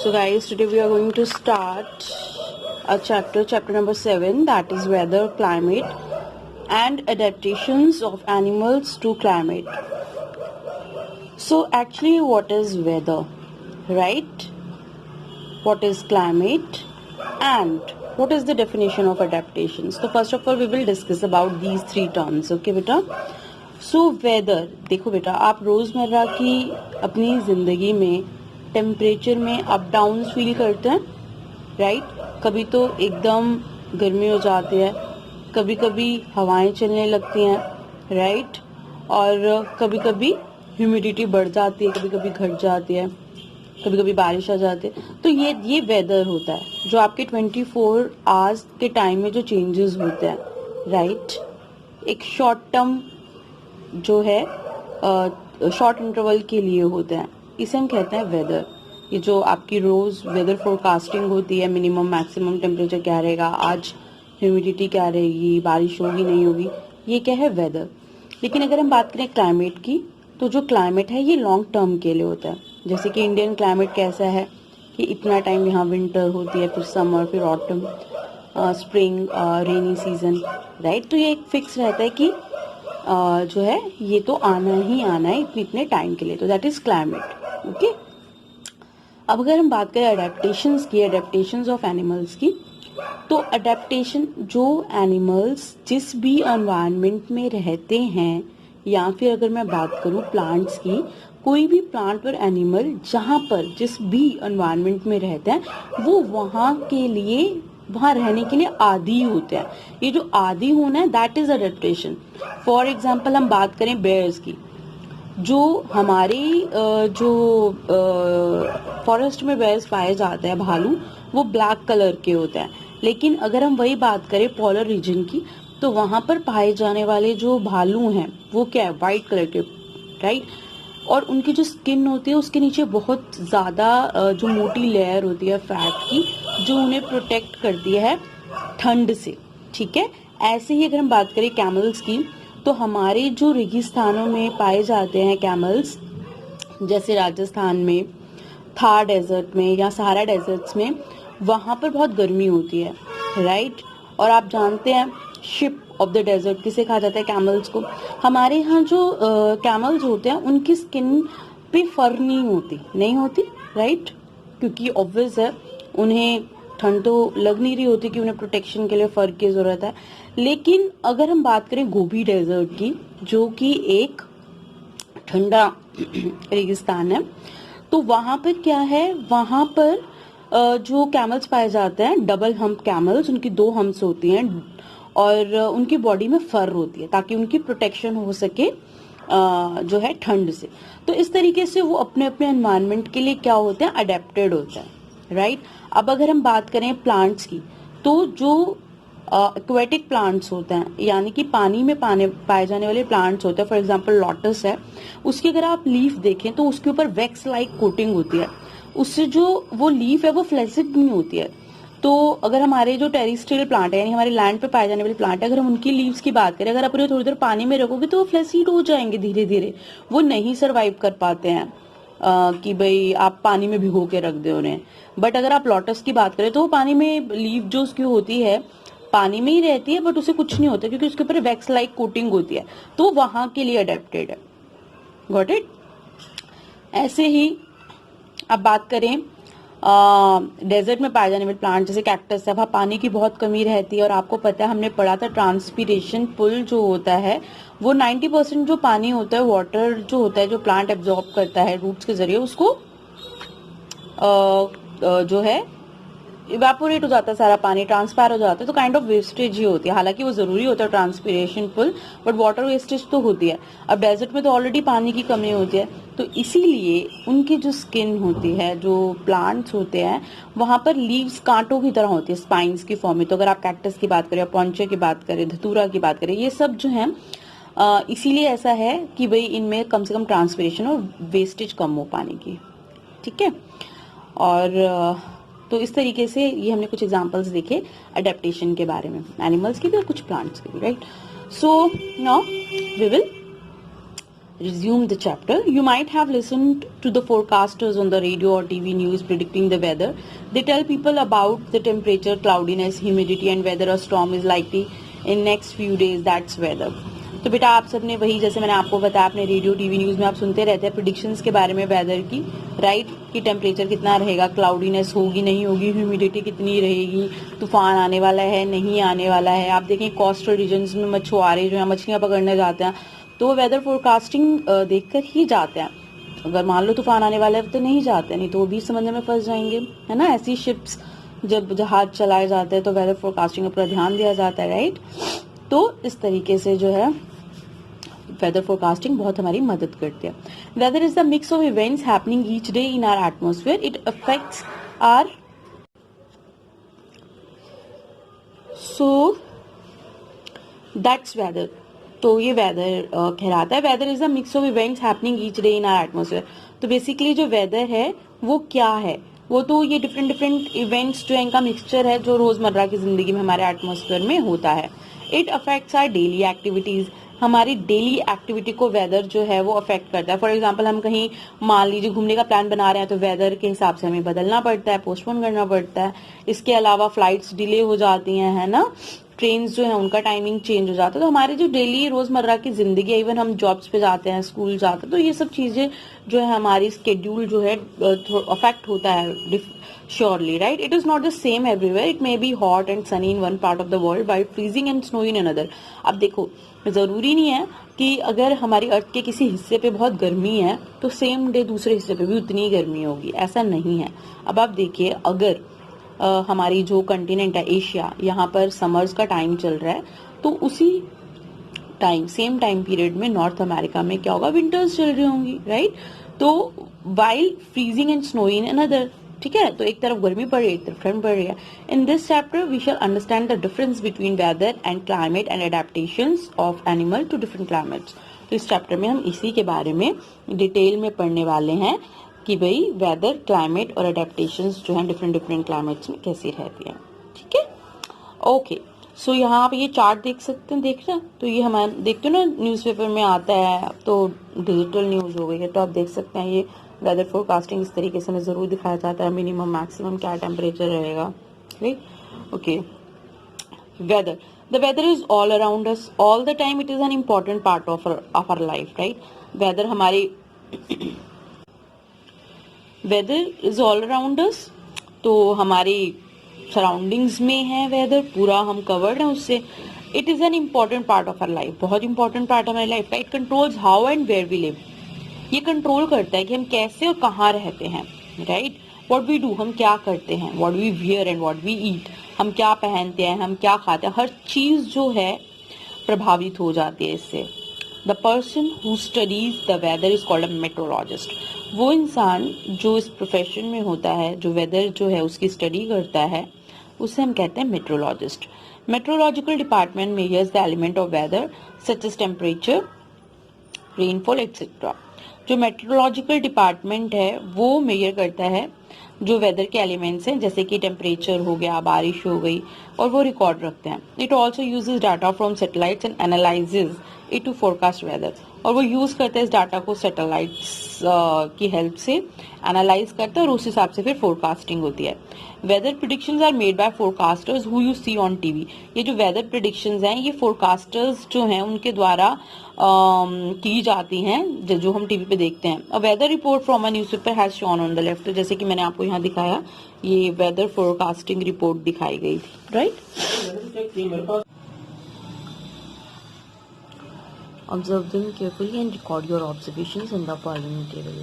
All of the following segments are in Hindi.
So guys, today we are going to start a chapter number 7, that is weather, climate and adaptations of animals to climate. So actually what is weather, right? What is climate and what is the definition of adaptations? So first of all we will discuss about these three terms, okay beta? So weather, देखो बेटा, आप रोजमर्रा की अपनी जिंदगी में टेम्परेचर में अप डाउन फील करते हैं, राइट? कभी तो एकदम गर्मी हो जाती है, कभी कभी हवाएं चलने लगती हैं, राइट? और कभी कभी ह्यूमिडिटी बढ़ जाती है, कभी कभी घट जाती है, कभी कभी बारिश आ जाती है. तो ये वेदर होता है जो आपके 24 आवर्स के टाइम में जो चेंजेस होते हैं, राइट? एक शॉर्ट टर्म जो है शॉर्ट इंटरवल के लिए होते हैं, इसे हम कहते हैं वेदर. ये जो आपकी रोज वेदर फोरकास्टिंग होती है, मिनिमम मैक्सिमम टेम्परेचर क्या रहेगा, आज ह्यूमिडिटी क्या रहेगी, बारिश होगी नहीं होगी, ये क्या है वेदर. लेकिन अगर हम बात करें क्लाइमेट की, तो जो क्लाइमेट है ये लॉन्ग टर्म के लिए होता है. जैसे कि इंडियन क्लाइमेट कैसा है कि इतना टाइम यहाँ विंटर होती है, फिर समर, फिर autumn, spring, rainy season, right? तो ये एक फिक्स रहता है कि जो है ये तो आना ही आना है इतने टाइम के लिए, तो दैट इज क्लाइमेट, ओके. अब अगर हम बात करें अडेप्टेशंस की, अडेप्टेशंस ऑफ एनिमल्स की, तो अडेप्टेशन जो एनिमल्स जिस भी एनवायरनमेंट में रहते हैं, या फिर अगर मैं बात करूं प्लांट्स की, कोई भी प्लांट और एनिमल जहां पर जिस भी एनवायरनमेंट में रहते हैं वो वहां के लिए, वहां रहने के लिए आदी होते हैं. ये जो आदी होना है that is adaptation. For example हम बात करें बेयर्स की, जो हमारे जो फॉरेस्ट में बेयर्स पाए जाते हैं, भालू, वो ब्लैक कलर के होते हैं. लेकिन अगर हम वही बात करें पोलर रीजन की, तो वहां पर पाए जाने वाले जो भालू हैं वो क्या है, व्हाइट कलर के, राइट? और उनकी जो स्किन होती है उसके नीचे बहुत ज्यादा जो मोटी लेयर होती है फैट की, जो उन्हें प्रोटेक्ट करती है ठंड से, ठीक है. ऐसे ही अगर हम बात करें कैमल्स की, तो हमारे जो रेगिस्तानों में पाए जाते हैं कैमल्स, जैसे राजस्थान में थार डेजर्ट में या सहारा डेजर्ट्स में, वहां पर बहुत गर्मी होती है, राइट? और आप जानते हैं शिप ऑफ द डेजर्ट किसे कहा जाता है, कैमल्स को. हमारे यहाँ जो कैमल्स होते हैं उनकी स्किन पे फर नहीं होती, राइट? क्योंकि ऑब्वियस है उन्हें ठंड तो लग नहीं रही होती कि उन्हें प्रोटेक्शन के लिए फर की जरूरत है. लेकिन अगर हम बात करें गोबी डेजर्ट की, जो कि एक ठंडा रेगिस्तान है, तो वहां पर क्या है, वहां पर जो कैमल्स पाए जाते हैं डबल हम्प कैमल्स, उनकी 2 हम्प्स होती हैं और उनकी बॉडी में फर होती है ताकि उनकी प्रोटेक्शन हो सके जो है ठंड से. तो इस तरीके से वो अपने अपने एनवायरनमेंट के लिए क्या होते हैं, अडेप्टेड होता है, राइट? अब अगर हम बात करें प्लांट्स की, तो जो एक्वेटिक प्लांट्स होते हैं, यानी कि पानी में पाए जाने वाले प्लांट्स होते हैं, फॉर एग्जांपल लोटस है, उसकी अगर आप लीफ देखें तो उसके ऊपर वैक्स लाइक कोटिंग होती है. उससे जो वो लीफ है वो फ्लैसिड नहीं होती है. तो अगर हमारे जो टेरेस्ट्रियल प्लांट है, यानी हमारे लैंड पे पाए जाने वाले प्लांट है, अगर हम उनकी लीव्स की बात करें, अगर आप उन्हें थोड़ी देर पानी में रखोगे तो वो फ्लैसिड हो जाएंगे धीरे धीरे, वो नहीं सर्वाइव कर पाते हैं कि भाई आप पानी में भिगो के रख दे उन्हें. बट अगर आप लोटस की बात करें तो वो पानी में लीफ जो उसकी होती है पानी में ही रहती है, बट उसे कुछ नहीं होता क्योंकि उसके ऊपर वैक्स लाइक कोटिंग होती है, तो वहां के लिए अडेप्टेड है. Got it? ऐसे ही अब बात करें डेजर्ट में पाए जाने वाले प्लांट जैसे कैक्टस है, वहाँ पानी की बहुत कमी रहती है, और आपको पता है हमने पढ़ा था ट्रांसपीरेशन पुल जो होता है वो 90% जो पानी होता है, वाटर जो होता है, जो प्लांट एब्जॉर्ब करता है रूट्स के जरिए, उसको जो है इवेपोरेट हो जाता है, सारा पानी ट्रांसफर हो जाता है. तो काइंड ऑफ वेस्टेज ही होती है. हालांकि वो जरूरी होता है transpiration pull, but water wastage तो होती है. अब डेजर्ट में तो ऑलरेडी पानी की कमी होती है, तो इसीलिए उनकी जो स्किन होती है, जो प्लांट्स होते हैं, वहां पर लीव्स कांटों की तरह होती है, स्पाइन्स की फॉर्म में. तो अगर आप कैक्टस की बात करें, पॉन्चे की बात करें, धतूरा की बात करें, ये सब जो है इसीलिए ऐसा है कि भाई इनमें कम से कम ट्रांसपीरेशन और वेस्टेज कम हो पानी की, ठीक है. और तो इस तरीके से ये हमने कुछ एग्जांपल्स देखे अडेप्टेशन के बारे में, एनिमल्स की भी और कुछ प्लांट्स की भी, right? So now we will resume the chapter. You might have listened to the forecasters on the radio or TV news predicting the weather. They tell people about the temperature, cloudiness, humidity and whether a storm is likely in next few days. That's weather. तो बेटा आप सबने वही, जैसे मैंने आपको बताया, अपने रेडियो टीवी न्यूज में आप सुनते रहते हैं प्रिडिक्शंस के बारे में वेदर की, राइट, कि टेम्परेचर कितना रहेगा, क्लाउडीनेस होगी नहीं होगी, ह्यूमिडिटी कितनी रहेगी, तूफान आने वाला है नहीं आने वाला है. आप देखें कोस्टल रीजन्स में मछुआरे जो है मछलियां पकड़ने जाते हैं तो वो वेदर फोरकास्टिंग देखकर ही जाते हैं. अगर मान लो तूफान आने वाला है तो नहीं जाते, नहीं तो वो भी समंदर में फंस जाएंगे, है ना. ऐसी शिप्स जब जहाज चलाए जाते हैं तो वेदर फोरकास्टिंग पर ध्यान दिया जाता है, राइट. तो इस तरीके से जो है वेदर फोरकास्टिंग बहुत हमारी मदद करती है. Weather is the mix of events happening each day in our atmosphere. It affects our, so that's weather. तो ये वेदर कहलाता है. Weather is the mix of events happening each day in our atmosphere. तो बेसिकली जो वेदर है वो क्या है, वो तो ये डिफरेंट इवेंट्स जो है इनका मिक्सचर है जो रोजमर्रा की जिंदगी में हमारे एटमॉस्फेयर में होता है. It affects our daily activities. हमारी डेली एक्टिविटी को वेदर जो है वो अफेक्ट करता है. फॉर एग्जाम्पल हम कहीं मान लीजिए घूमने का प्लान बना रहे हैं तो वेदर के हिसाब से हमें बदलना पड़ता है, पोस्टपोन करना पड़ता है. इसके अलावा फ्लाइट्स डिले हो जाती हैं, है ना, ट्रेन्स जो है उनका टाइमिंग चेंज हो जाता है. तो हमारी जो डेली रोजमर्रा की जिंदगी है, इवन हम जॉब्स पे जाते हैं, स्कूल जाते हैं, तो ये सब चीजें जो है हमारी स्केड्यूल जो है अफेक्ट होता है surely, right. It is not the same everywhere. It may be hot and Sunny in one part of the world by freezing and snow in another. अब देखो जरूरी नहीं है कि अगर हमारी अर्थ के किसी हिस्से पे बहुत गर्मी है तो सेम डे दूसरे हिस्से पे भी उतनी ही गर्मी होगी, ऐसा नहीं है. अब आप देखिए, अगर हमारी जो कंटिनेंट है एशिया, यहाँ पर समर्स का टाइम चल रहा है तो उसी टाइम सेम टाइम पीरियड में नॉर्थ अमेरिका में क्या होगा, विंटर्स चल रही होंगी, राइट. तो while freezing and snow in another, ठीक है. तो एक तरफ गर्मी पड़ रही है, एक तरफ ठंड पड़ रही है. In this chapter we shall understand the difference between weather and climate and adaptations of animal to different climates. तो इस चैप्टर में हम इसी के बारे में डिटेल में पढ़ने वाले हैं कि भाई वेदर, क्लाइमेट और एडेप्टेशंस जो है डिफरेंट क्लाइमेट्स में कैसी रहती है, ठीक है. ओके, सो यहाँ आप ये चार्ट देख सकते हैं, देख रहे हैं. तो ये हमारे देखते हो ना न्यूज़पेपर में आता है, तो डिजिटल न्यूज हो गई है, तो आप देख सकते हैं ये वेदर फोरकास्टिंग इस तरीके से हमें जरूर दिखाया जाता है. मिनिमम मैक्सिमम क्या टेम्परेचर रहेगा, right. Okay, weather. The weather is all around us all the time. It is an important part of our life, right. Weather हमारी weather is all around us, तो हमारी सराउंडिंग्स में है वेदर, पूरा हम कवर्ड है उससे. It is an important part of our life, बहुत इंपॉर्टेंट पार्ट ऑफ हमारी life, right. Controls how and where we live. ये कंट्रोल करता है कि हम कैसे और कहाँ रहते हैं, राइट. व्हाट वी डू, हम क्या करते हैं, what we wear and what we eat, हम क्या पहनते हैं, हम क्या खाते हैं, हर चीज जो है प्रभावित हो जाती है इससे. The person who studies the weather is called a meteorologist. वो इंसान जो इस प्रोफेशन में होता है, जो वेदर जो है उसकी स्टडी करता है, उसे हम कहते हैं meteorologist. Meteorological department measures the element of weather such as temperature, rainfall etcetera. जो मेट्रोलॉजिकल डिपार्टमेंट है वो मेजर करता है जो वेदर के एलिमेंट्स हैं, जैसे कि टेम्परेचर हो गया, बारिश हो गई, और वो रिकॉर्ड रखते हैं. It also uses data from satellites and analyses it to forecast weather. और वो यूज करते हैं इस डाटा को सैटेलाइट्स की हेल्प से एनालाइज करते हैं और उस हिसाब से फिर फोरकास्टिंग होती है. Weather predictions are made by forecasters who you see on TV. ये जो वेदर प्रिडिक्शंस हैं ये फोरकास्टर्स जो हैं उनके द्वारा की जाती हैं, जो हम टीवी पे देखते हैं. A weather report from a newspaper has shown on the left. तो जैसे कि मैंने आपको यहाँ दिखाया, ये वेदर फोरकास्टिंग रिपोर्ट दिखाई गई थी, right. Observe them carefully and record your observations in the following table.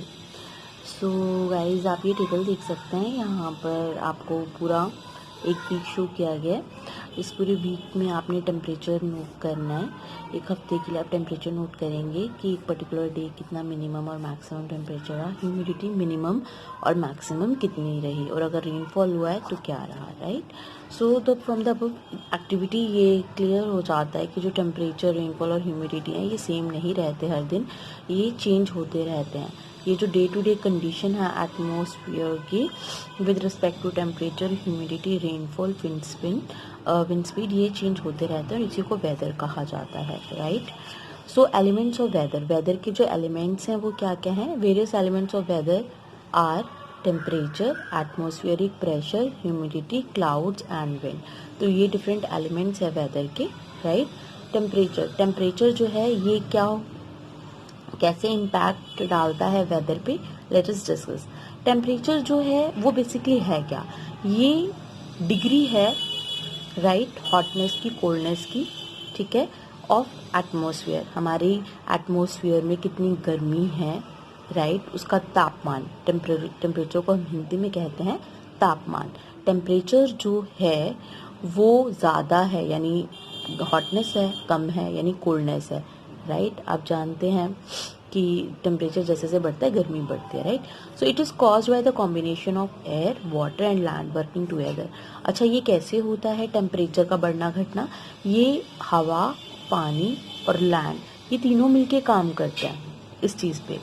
So guys, आप ये टेबल देख सकते हैं. यहाँ पर आपको पूरा एक वीक शो किया गया है. इस पूरे वीक में आपने टेम्परेचर नोट करना है. एक हफ्ते के लिए आप टेम्परेचर नोट करेंगे कि एक पर्टिकुलर डे कितना मिनिमम और मैक्सिमम टेम्परेचर रहा, ह्यूमिडिटी मिनिमम और मैक्सिमम कितनी रही, और अगर रेनफॉल हुआ है तो क्या रहा, राइट. सो तो फ्रॉम द एक्टिविटी ये क्लियर हो जाता है कि जो टेम्परेचर, रेनफॉल और ह्यूमिडिटी है ये सेम नहीं रहते हर दिन, ये चेंज होते रहते हैं. ये जो डे टू डे कंडीशन है एटमॉस्फेयर की with respect to temperature, humidity, rainfall, wind speed, ये चेंज होते रहते हैं और इसी को वेदर कहा जाता है, right. So elements of weather, weather के जो एलिमेंट्स हैं वो क्या क्या हैं? Various elements of weather are temperature, atmospheric pressure, humidity, clouds and wind. तो ये डिफरेंट एलिमेंट्स है वेदर के, राइट। टेम्परेचर, टेम्परेचर जो है ये क्या कैसे इम्पैक्ट डालता है वेदर पे, लेट अस डिस्कस। टेम्परेचर जो है वो बेसिकली है क्या? ये डिग्री है, राइट, हॉटनेस की, कोल्डनेस की, ठीक है, ऑफ एटमॉस्फेयर। हमारी एटमॉस्फेयर में कितनी गर्मी है, राइट, उसका तापमान, टेम्परेचर को हम हिंदी में कहते हैं तापमान। टेम्परेचर जो है वो ज़्यादा है यानी हॉटनेस है, कम है यानी कोल्डनेस है, राइट। आप जानते हैं कि टेम्परेचर जैसे जैसे बढ़ता है गर्मी बढ़ती है, right. So it is caused by the combination of air, water and land working together. अच्छा, ये कैसे होता है टेम्परेचर का बढ़ना घटना? ये हवा, पानी और लैंड, ये तीनों मिलके काम करते हैं इस चीज़ पे।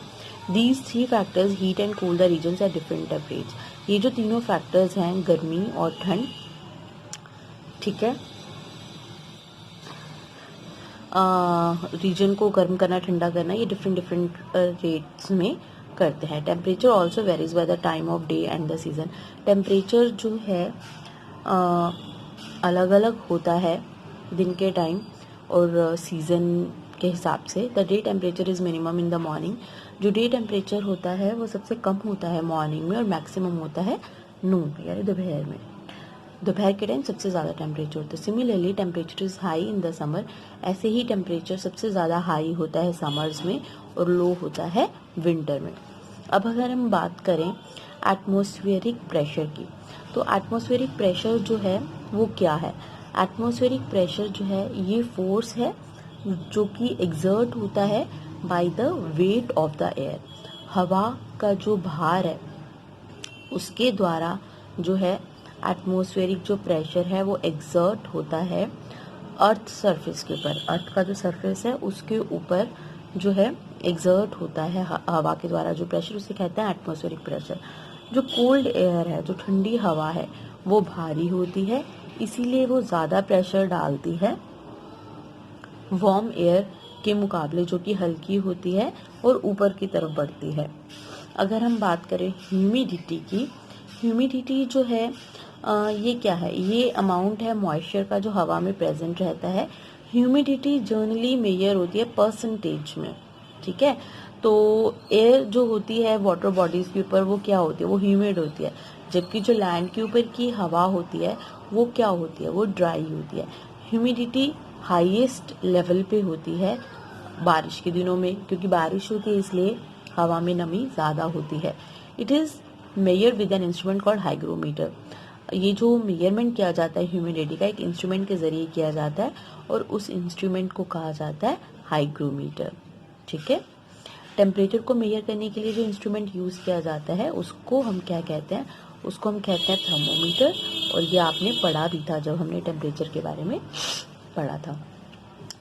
These three factors heat and cool the regions at different temperature. ये जो तीनों फैक्टर्स हैं, गर्मी और ठंड, ठीक है, रीजन को गर्म करना, ठंडा करना, ये डिफरेंट डिफरेंट रेट्स में करते हैं। Temperature also varies by the time of day and the season. Temperature जो है अलग अलग होता है दिन के टाइम और सीज़न के हिसाब से। The day temperature is minimum in the morning. जो डे टेम्परेचर होता है वो सबसे कम होता है मॉर्निंग में और मैक्सिमम होता है नून यानी दोपहर में। दोपहर के टाइम सबसे ज़्यादा टेम्परेचर होता है। Similarly temperature is high in the summer. ऐसे ही टेम्परेचर सबसे ज़्यादा हाई होता है समर्स में और लो होता है विंटर में। अब अगर हम बात करें एटमॉस्फेरिक प्रेशर की, तो एटमॉस्फेरिक प्रेशर जो है वो क्या है? एटमॉस्फेरिक प्रेशर जो है ये फोर्स है जो कि एग्जर्ट होता है by the weight of the air. हवा का जो भार है उसके द्वारा जो है एटमॉस्फेरिक जो प्रेशर है वो एग्जर्ट होता है अर्थ सरफेस के ऊपर। अर्थ का जो सरफेस है उसके ऊपर जो है एग्जर्ट होता है हवा के द्वारा जो प्रेशर, उसे कहते हैं एटमॉस्फेरिक प्रेशर। जो कोल्ड एयर है, जो ठंडी हवा है, वो भारी होती है, इसीलिए वो ज़्यादा प्रेशर डालती है वार्म एयर के मुकाबले जो कि हल्की होती है और ऊपर की तरफ बढ़ती है। अगर हम बात करें ह्यूमिडिटी की, ह्यूमिडिटी जो है ये क्या है? ये अमाउंट है मॉइस्चर का जो हवा में प्रेजेंट रहता है। ह्यूमिडिटी जनरली मेजर होती है परसेंटेज में, ठीक है। तो एयर जो होती है वाटर बॉडीज के ऊपर वो क्या होती है? वो ह्यूमिड होती है, जबकि जो लैंड के ऊपर की हवा होती है वो क्या होती है? वो ड्राई होती है। ह्यूमिडिटी हाईएस्ट लेवल पे होती है बारिश के दिनों में, क्योंकि बारिश होती है इसलिए हवा में नमी ज़्यादा होती है। It is measure with an instrument called hygrometer. ये जो मेजरमेंट किया जाता है ह्यूमिडिटी का एक इंस्ट्रूमेंट के ज़रिए किया जाता है और उस इंस्ट्रूमेंट को कहा जाता है हाइग्रोमीटर, ठीक है। टेम्परेचर को मेजर करने के लिए जो इंस्ट्रूमेंट यूज़ किया जाता है उसको हम क्या कहते हैं? उसको हम कहते हैं थर्मोमीटर। और ये आपने पढ़ा भी था जब हमने टेम्परेचर के बारे में पढ़ा था।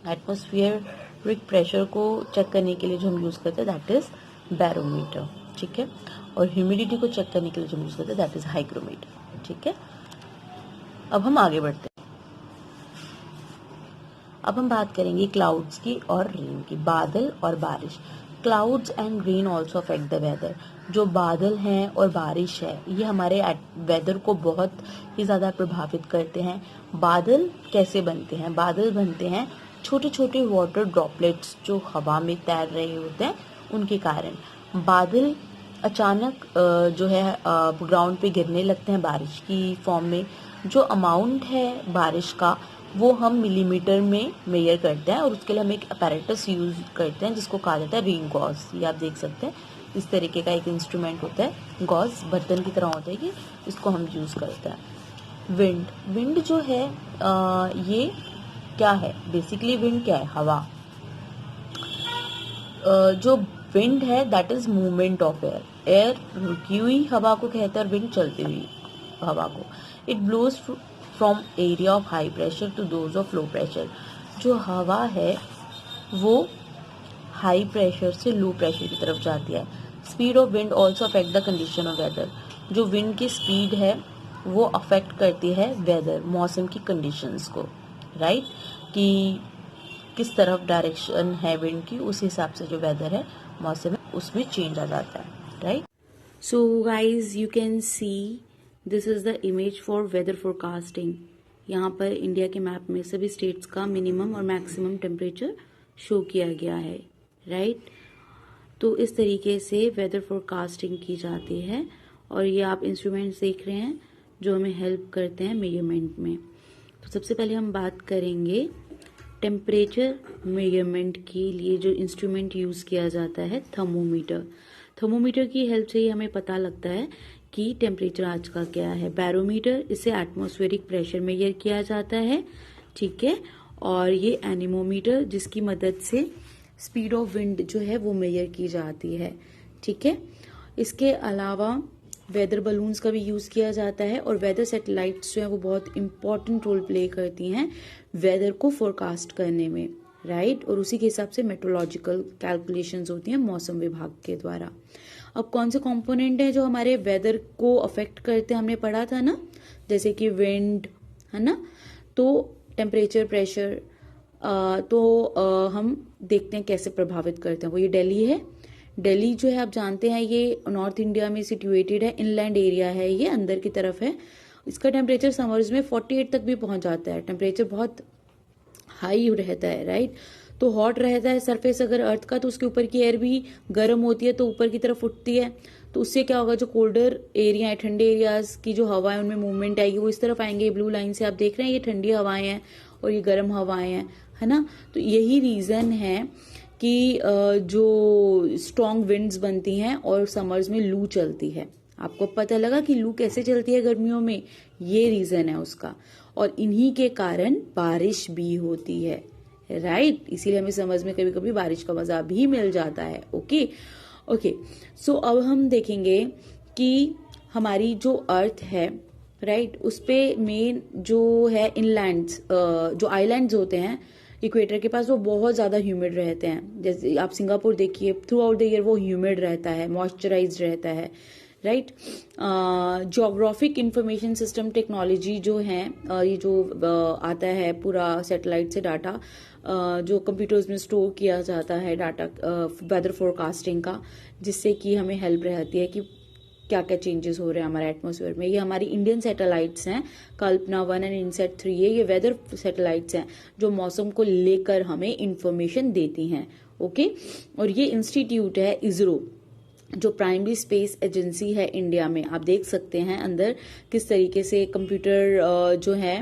एटमॉस्फेरिक प्रेशर को चेक करने के लिए जो हम यूज़ करते हैं दैट इज़ बैरोमीटर, ठीक है। और ह्यूमिडिटी को चेक करने के लिए जो हम यूज़ करते हैं दैट इज़ हाइग्रोमीटर, ठीक है। अब हम आगे बढ़ते हैं। अब हम बात करेंगे क्लाउड्स की और रेन की, बादल और बारिश। Clouds and rain also affect the weather. जो बादल हैं और बारिश है ये हमारे वेदर को बहुत ही ज़्यादा प्रभावित करते हैं। बादल कैसे बनते हैं? बादल बनते हैं छोटे छोटे वाटर ड्रॉपलेट्स जो हवा में तैर रहे होते हैं उनके कारण। बादल अचानक जो है ग्राउंड पे गिरने लगते हैं बारिश की फॉर्म में। जो अमाउंट है बारिश का वो हम मिलीमीटर में मेजर करते हैं और उसके लिए हम एक अपैरेटस यूज़ करते हैं जिसको कहा जाता है रेन गॉज। ये आप देख सकते हैं इस तरीके का एक इंस्ट्रूमेंट होता है, गॉज बर्तन की तरह होता है कि इसको हम यूज़ करते हैं। विंड, विंड जो है ये क्या है? बेसिकली विंड क्या है? हवा। जो विंड है that is movement of air. Air रुकी हुई हवा को कहते हैं और विंड चलती हुई हवा को। It blows from area of high pressure to those of low pressure. जो हवा है वो हाई प्रेशर से लो प्रेशर की तरफ जाती है। Speed of wind also affect the condition of weather. जो विंड की स्पीड है वो अफेक्ट करती है वेदर, मौसम की कंडीशंस को, राइट। कि किस तरफ डायरेक्शन है विंड की, उस हिसाब से जो वेदर है, मौसम है, उसमें चेंज आ जाता है, right. So guys you can see this is the image for weather forecasting. यहाँ पर इंडिया के मैप में सभी स्टेट्स का मिनिमम और मैक्सिमम टेम्परेचर शो किया गया है, राइट। तो इस तरीके से वेदर फोरकास्टिंग की जाती है और ये आप इंस्ट्रूमेंट्स देख रहे हैं जो हमें हेल्प करते हैं मेजरमेंट में। तो सबसे पहले हम बात करेंगे टेम्परेचर मेजरमेंट के लिए जो इंस्ट्रूमेंट यूज किया जाता है, थर्मोमीटर। थर्मोमीटर की हेल्प से ही हमें पता लगता है कि टेम्परेचर आज का क्या है। बैरोमीटर, इससे एटमॉस्फेरिक प्रेशर मेजर किया जाता है, ठीक है। और ये एनीमोमीटर, जिसकी मदद से स्पीड ऑफ विंड जो है वो मेजर की जाती है, ठीक है। इसके अलावा वेदर बलून्स का भी यूज किया जाता है और वेदर सैटेलाइट्स जो है वो बहुत इंपॉर्टेंट रोल प्ले करती हैं वेदर को फोरकास्ट करने में, राइट। और उसी के हिसाब से मेट्रोलॉजिकल कैलकुलेशंस होती हैं मौसम विभाग के द्वारा। अब कौन से कंपोनेंट हैं जो हमारे वेदर को अफेक्ट करते हैं, हमने पढ़ा था ना, जैसे कि विंड, है ना, तो टेम्परेचर, प्रेशर, हम देखते हैं कैसे प्रभावित करते हैं। वो ये दिल्ली है। दिल्ली जो है आप जानते हैं ये नॉर्थ इंडिया में सिचुएटेड है, इनलैंड एरिया है, ये अंदर की तरफ है। इसका टेम्परेचर समर्स में 48 तक भी पहुंच जाता है। टेम्परेचर बहुत हाई रहता है, राइट। तो हॉट रहता है सरफेस अगर अर्थ का, तो उसके ऊपर की एयर भी गर्म होती है, तो ऊपर की तरफ उठती है। तो उससे क्या होगा, जो कोल्डर एरिया है, ठंडे एरियाज की जो हवा है उनमें मूवमेंट आएगी, वो इस तरफ आएंगे। ब्लू लाइन से आप देख रहे हैं ये ठंडी हवाएं हैं और ये गर्म हवाएं हैं, है ना। तो यही रीजन है कि जो स्ट्रॉन्ग विंड्स बनती हैं और समर्स में लू चलती है। आपको पता लगा कि लू कैसे चलती है गर्मियों में, ये रीजन है उसका। और इन्हीं के कारण बारिश भी होती है, राइट। इसीलिए हमें समझ में कभी कभी बारिश का मजा भी मिल जाता है, ओके। सो अब हम देखेंगे कि हमारी जो अर्थ है, राइट, उस पे मेन जो है इनलैंड्स, जो आइलैंड्स होते हैं इक्वेटर के पास, वो बहुत ज्यादा ह्यूमिड रहते हैं। जैसे आप सिंगापुर देखिए, थ्रू आउट द ईयर वो ह्यूमिड रहता है, मॉइस्चराइज्ड रहता है, right. Geographic information system technology जो है, ये जो आता है पूरा सैटेलाइट से डाटा, जो कंप्यूटर्स में स्टोर किया जाता है डाटा वेदर फोरकास्टिंग का, जिससे कि हमें हेल्प रहती है कि क्या क्या चेंजेस हो रहे हैं हमारे एटमॉस्फेयर में। ये हमारी इंडियन सैटेलाइट्स हैं, कल्पना 1 एंड इनसेट 3 है, ये वेदर सैटेलाइट्स हैं जो मौसम को लेकर हमें इंफॉर्मेशन देती हैं, ओके। और ये इंस्टीट्यूट है इसरो, जो प्राइमरी स्पेस एजेंसी है इंडिया में। आप देख सकते हैं अंदर किस तरीके से कंप्यूटर जो है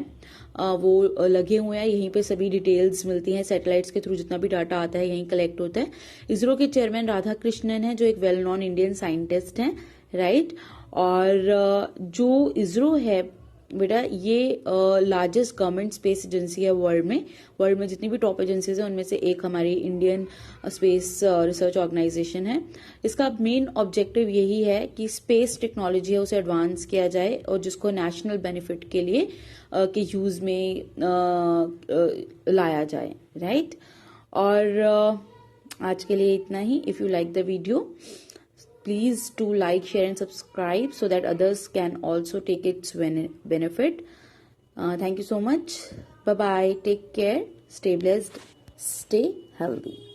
वो लगे हुए हैं। यहीं पे सभी डिटेल्स मिलती हैं, सैटेलाइट्स के थ्रू जितना भी डाटा आता है यहीं कलेक्ट होता है। इसरो के चेयरमैन राधा कृष्णन है, जो एक वेल नॉन इंडियन साइंटिस्ट हैं, राइट। और जो इसरो है बेटा, ये लार्जेस्ट गवर्नमेंट स्पेस एजेंसी है वर्ल्ड में जितनी भी टॉप एजेंसीज है उनमें से एक हमारी इंडियन स्पेस रिसर्च ऑर्गेनाइजेशन है। इसका मेन ऑब्जेक्टिव यही है कि स्पेस टेक्नोलॉजी है उसे एडवांस किया जाए और जिसको नेशनल बेनिफिट के लिए के यूज में लाया जाए, राइट। और आज के लिए इतना ही। If you like the video, please do like, share and subscribe so that others can also take its benefit. Thank you so much. Bye bye. Take care. Stay blessed. Stay healthy.